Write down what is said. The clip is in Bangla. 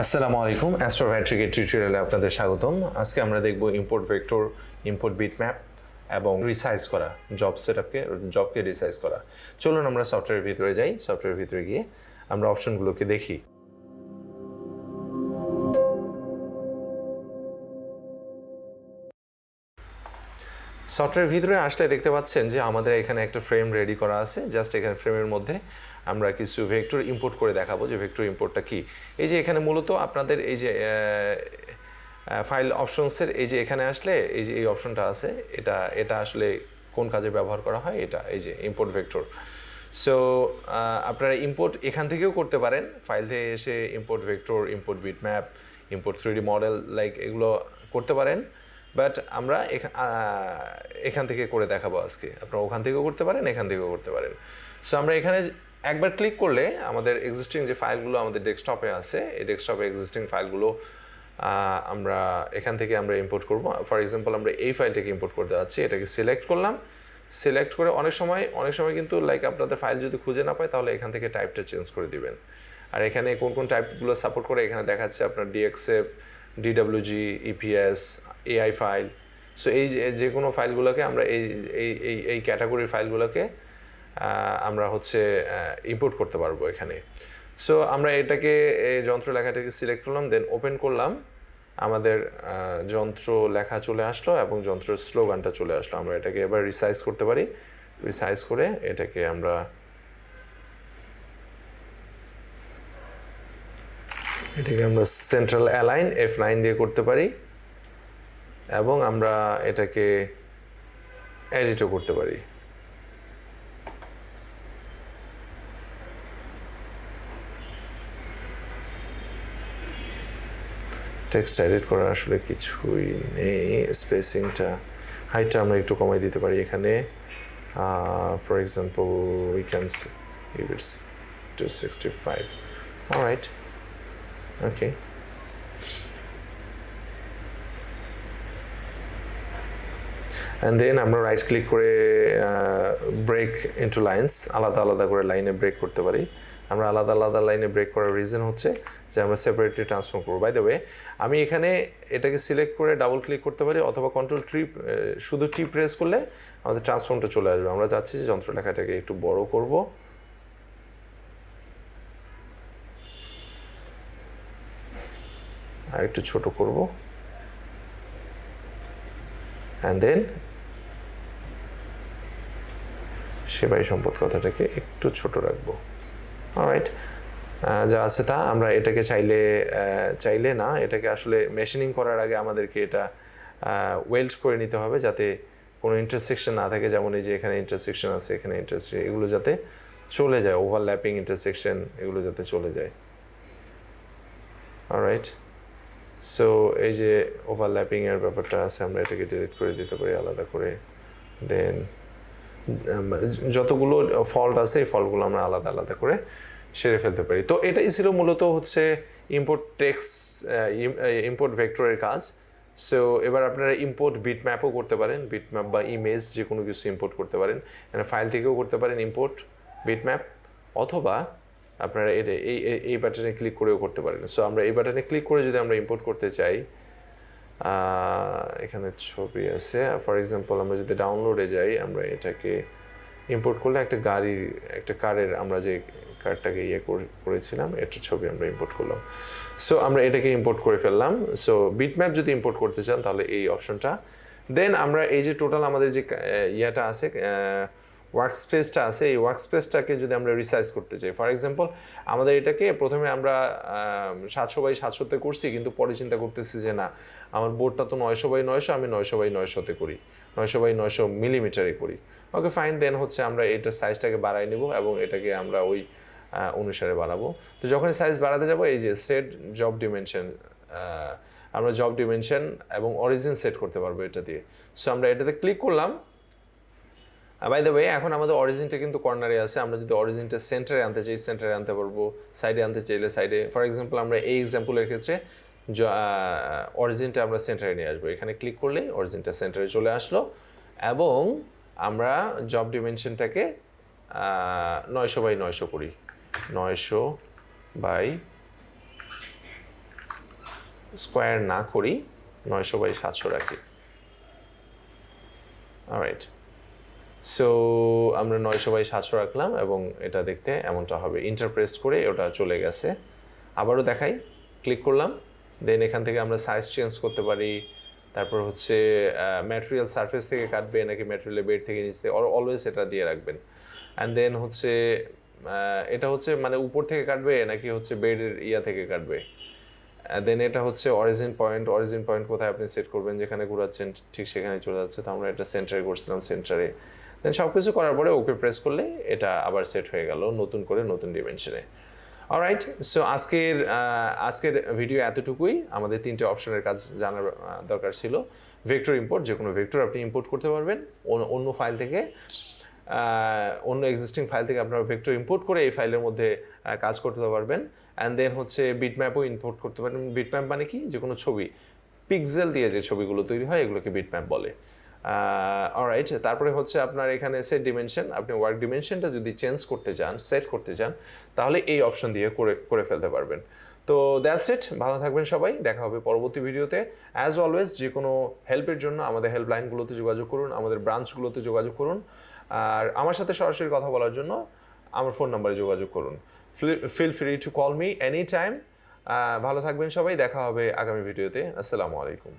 আসসালামু আলাইকুম অ্যাস্ট্রোভ্যাট্রিকের টিউটোরিয়ালে আপনাদের স্বাগতম। আজকে আমরা দেখব ইম্পোর্ট ভেক্টর, ইম্পোর্ট বিটম্যাপ এবং রিসাইজ করা জবকে রিসাইজ করা। চলুন আমরা সফটওয়্যারের ভিতরে যাই। সফটওয়্যারের ভিতরে গিয়ে আমরা অপশনগুলোকে দেখি। সফটওয়্যারের ভিতরে আসলে দেখতে পাচ্ছেন যে আমাদের এখানে একটা ফ্রেম রেডি করা আছে। জাস্ট এখানে ফ্রেমের মধ্যে আমরা কিছু ভেক্টর ইম্পোর্ট করে দেখাবো যে ভেক্টর ইম্পোর্টটা কি। এই যে এখানে মূলত আপনাদের এই যে ফাইল অপশনসের এই যে এখানে আসলে এই যে এই অপশনটা আছে, এটা আসলে কোন কাজে ব্যবহার করা হয়, এটা এই যে ইম্পোর্ট ভেক্টর। সো আপনারা ইম্পোর্ট এখান থেকেও করতে পারেন, ফাইল থেকে এসে import vector, import bitmap, import 3D model like এগুলো করতে পারেন। বাট আমরা এখান থেকে করে দেখাবো আজকে। আপনারা ওখান থেকেও করতে পারেন, এখান থেকেও করতে পারেন। সো আমরা এখানে একবার ক্লিক করলে আমাদের এক্সিস্টিং যে ফাইলগুলো আমাদের ডেস্কটপে আছে, এই ডেস্কটপে এক্সিস্টিং ফাইলগুলো আমরা এখান থেকে আমরা ইম্পোর্ট করব। ফর এক্সাম্পল আমরা এই ফাইলটাকে ইম্পোর্ট করতে যাচ্ছি, এটাকে সিলেক্ট করলাম। সিলেক্ট করে অনেক সময় কিন্তু লাইক আপনাদের ফাইল যদি খুঁজে না পায় তাহলে এখান থেকে টাইপটা চেঞ্জ করে দিবেন। আর এখানে কোন কোন টাইপগুলো সাপোর্ট করে এখানে দেখাচ্ছে আপনার DXF, DWG, EPS, AI file. So এই যে কোনো ফাইলগুলোকে আমরা এই ক্যাটাগরির ফাইলগুলোকে আমরা হচ্ছে ইম্পোর্ট করতে পারবো এখানে। সো আমরা এটাকে যন্ত্র লেখাটাকে সিলেক্ট করলাম, দেন ওপেন করলাম। আমাদের যন্ত্র লেখা চলে আসলো এবং যন্ত্রের স্লোগানটা চলে আসলো। আমরা এটাকে এবার রিসাইজ করতে পারি। রিসাইজ করে এটাকে আমরা সেন্ট্রাল অ্যালাইন F9 দিয়ে করতে পারি এবং আমরা এটাকে এডিটও করতে পারি। টেক্সট এডিট করার আসলে কিছুই নেই। স্পেসিংটা, হাইটটা আমরা একটু কমাই দিতে পারি এখানে। For example we can give it 265. Alright, okay. And then আমরা রাইট ক্লিক করে ব্রেক ইন্টু লাইন্স, আলাদা আলাদা করে লাইনে ব্রেক করতে পারি। আমরা আলাদা আলাদা লাইনে ব্রেক করার রিজন হচ্ছে যে আমরা সেপারেটলি ট্রান্সফর্ম করবো। বাই দ্য ওয়ে, আমি এখানে এটাকে সিলেক্ট করে ডাবল ক্লিক করতে পারি অথবা কন্ট্রোল শুধু টি প্রেস করলে আমাদের ট্রান্সফর্মটা চলে আসবে। আমরা চাচ্ছি যে যন্ত্র লেখাটাকে একটু বড় করব। আর একটু ছোট করব, অ্যান্ড দেন সেবাই সম্পদ কথাটাকে একটু ছোট রাখবো। অলরাইট, যা আছে তা আমরা এটাকে চাইলে না, এটাকে আসলে মেশিনিং করার আগে আমাদেরকে এটা ওয়েল্ড করে নিতে হবে যাতে কোনো ইন্টারসেকশন না থাকে। যেমন এই যে এখানে ইন্টারসেকশন আছে, এখানে ইন্টারসেকশন, এগুলো যাতে চলে যায়, ওভারল্যাপিং ইন্টারসেকশন এগুলো যাতে চলে যায়। অলরাইট, সো এই যে ওভারল্যাপিংয়ের ব্যাপারটা আছে, আমরা এটাকে ডিলিট করে দিতে পারি আলাদা করে। দেন যতগুলো ফল্ট আছে এই ফল্টগুলো আমরা আলাদা আলাদা করে সেরে ফেলতে পারি। তো এটাই ছিল মূলত হচ্ছে ইম্পোর্ট ভেক্টরের কাজ। সো এবার আপনারা ইম্পোর্ট বিটম্যাপও করতে পারেন, বিটম্যাপ বা ইমেজ যে কোনো কিছু ইম্পোর্ট করতে পারেন। ফাইল থেকেও করতে পারেন ইম্পোর্ট বিটম্যাপ, অথবা আপনারা এই বাটনে ক্লিক করেও করতে পারেন। সো আমরা এই বাটনে ক্লিক করে যদি আমরা ইম্পোর্ট করতে চাই, এখানে ছবি আছে। ফর এক্সাম্পল আমরা যদি ডাউনলোডে যাই, আমরা এটাকে ইম্পোর্ট করলে একটা কারের আমরা যে কার্ডটাকে করেছিলাম এটার ছবি আমরা ইম্পোর্ট করলাম। সো আমরা এটাকে ইম্পোর্ট করে ফেললাম। সো বিটম্যাপ যদি ইম্পোর্ট করতে চান তাহলে এই অপশনটা। দেন আমরা এই যে টোটাল আমাদের যে ইয়াটা আছে, ওয়ার্ক স্পেসটা আছে, এই ওয়ার্ক স্পেসটাকে যদি আমরা রিসাইজ করতে চাই, ফর এক্সাম্পল আমাদের এটাকে প্রথমে আমরা 700x700-তে করছি, কিন্তু পরে চিন্তা করতেছি যে না, আমার বোর্ডটা তো 900x900, আমি 900x900-তে করি, 900x900 মিলিমিটারে করি। ওকে ফাইন, দেন হচ্ছে আমরা এটার সাইজটাকে বাড়াই নেব এবং এটাকে আমরা ওই অনুসারে বাড়াবো। তো যখন সাইজ বাড়াতে যাব, এই যে সেট জব ডিমেনশন, আমরা জব ডিমেনশন এবং অরিজিন সেট করতে পারবো এটা দিয়ে। সো আমরা এটাতে ক্লিক করলাম। বাই দ্য ওয়ে, এখন আমাদের অরিজিনটা কিন্তু কর্নারে আছে। আমরা যদি অরিজিনটা সেন্টারে আনতে চাই, সেন্টারে আনতে পারবো। সাইডে আনতে চাইলে সাইডে। ফর এক্সাম্পল আমরা এই এক্সাম্পলের ক্ষেত্রে অরিজিনটা আমরা সেন্টারে নিয়ে আসবো। এখানে ক্লিক করলেই অরিজিনটা সেন্টারে চলে আসলো এবং আমরা জব ডিমেনশনটাকে 900x900 করি, 900 স্কোয়ার না করি, 900/700 রাখি। অলরাইট, সো আমরা 900/700 রাখলাম এবং এটা দেখতে এমনটা হবে। ইন্টারপ্রেস করে ওটা চলে গেছে। আবারও দেখাই, ক্লিক করলাম, দেন এখান থেকে আমরা সাইজ চেঞ্জ করতে পারি। তারপর হচ্ছে ম্যাটেরিয়াল সারফেস থেকে কাটবে নাকি ম্যাটেরিয়ালের বেড থেকে নিচে, অলওয়েজ এটা দিয়ে রাখবেন। অ্যান্ড দেন হচ্ছে এটা হচ্ছে মানে উপর থেকে কাটবে নাকি হচ্ছে বেডের থেকে কাটবে। দেন এটা হচ্ছে অরিজিন পয়েন্ট কোথায় আপনি সেট করবেন, যেখানে ঘুরাচ্ছেন ঠিক সেখানে চলে যাচ্ছে। তো আমরা এটা সেন্টারে করছিলাম, সেন্টারে। দেন সব কিছু করার পরে ওকে প্রেস করলে এটা আবার সেট হয়ে গেল নতুন করে, নতুন ডিমেনশনে। অলরাইট, সো আজকের ভিডিও এতটুকুই। আমাদের 3টে অপশনের কাজ জানার দরকার ছিল। ভেক্টর ইম্পোর্ট, যে কোনো ভেক্টর আপনি ইম্পোর্ট করতে পারবেন অন্য ফাইল থেকে, অন্য এক্সিস্টিং ফাইল থেকে আপনারা ভেক্টর ইম্পোর্ট করে এই ফাইলের মধ্যে কাজ করতে পারবেন। অ্যান্ড দেন হচ্ছে বিটম্যাপও ইম্পোর্ট করতে পারেন। বিটম্যাপ মানে কি, যে কোনো ছবি পিক্সেল দিয়ে যে ছবিগুলো তৈরি হয় এগুলোকে বিটম্যাপ বলে। অলরাইট, তারপরে হচ্ছে আপনার এখানে সেট ডিমেনশন, আপনি ওয়ার্ক ডিমেনশনটা যদি চেঞ্জ করতে চান, সেট করতে চান, তাহলে এই অপশন দিয়ে করে ফেলতে পারবেন। তো দ্যাটস ইট, ভালো থাকবেন সবাই, দেখা হবে পরবর্তী ভিডিওতে। অ্যাজ অলওয়েজ, যে কোনো হেল্পের জন্য আমাদের হেল্পলাইনগুলোতে যোগাযোগ করুন, আমাদের ব্রাঞ্চগুলোতে যোগাযোগ করুন, আর আমার সাথে সরাসরি কথা বলার জন্য আমার ফোন নাম্বারে যোগাযোগ করুন। Feel free to call me any time. ভালো থাকবেন সবাই, দেখা হবে আগামী ভিডিওতে। আসসালামু আলাইকুম।